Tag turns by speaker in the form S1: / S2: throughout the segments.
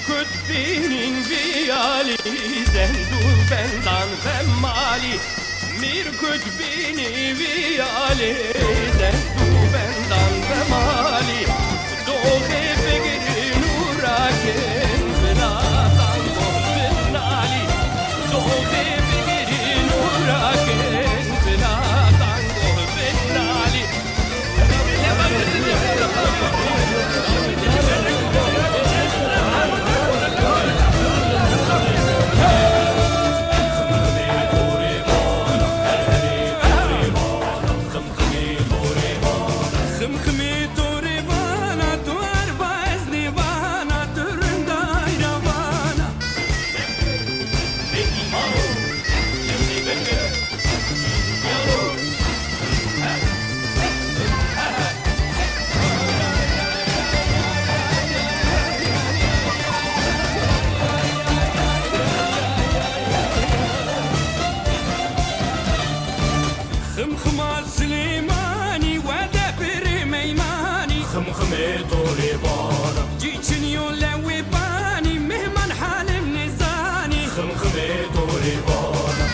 S1: Kutbinin viyali Zendur bendan ve mali Mir kutbini viyali Zendur bendan ve mali Doğe fikri nuraken Vınatan bohbin ali Doğe fikri nuraken Vınatan bohbin ali خمخمة سليماني ودبر ميماني
S2: خمخمة طوربانا
S1: جيتشني ولوي باني مهمن حالم نزاني
S2: خمخمة طوربانا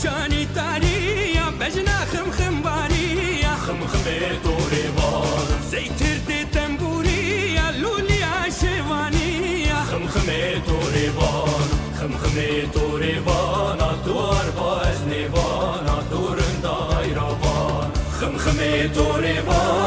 S1: شاني تارية بجنا خمخم بارية
S2: خمخمة طوربانا
S1: زيتر دي تنبورية لوليا شيوانية
S2: خمخمة طوربانا خمخمة طوربانا دوار باز نيفانا دورن دايرابانا خمخمة طوربانا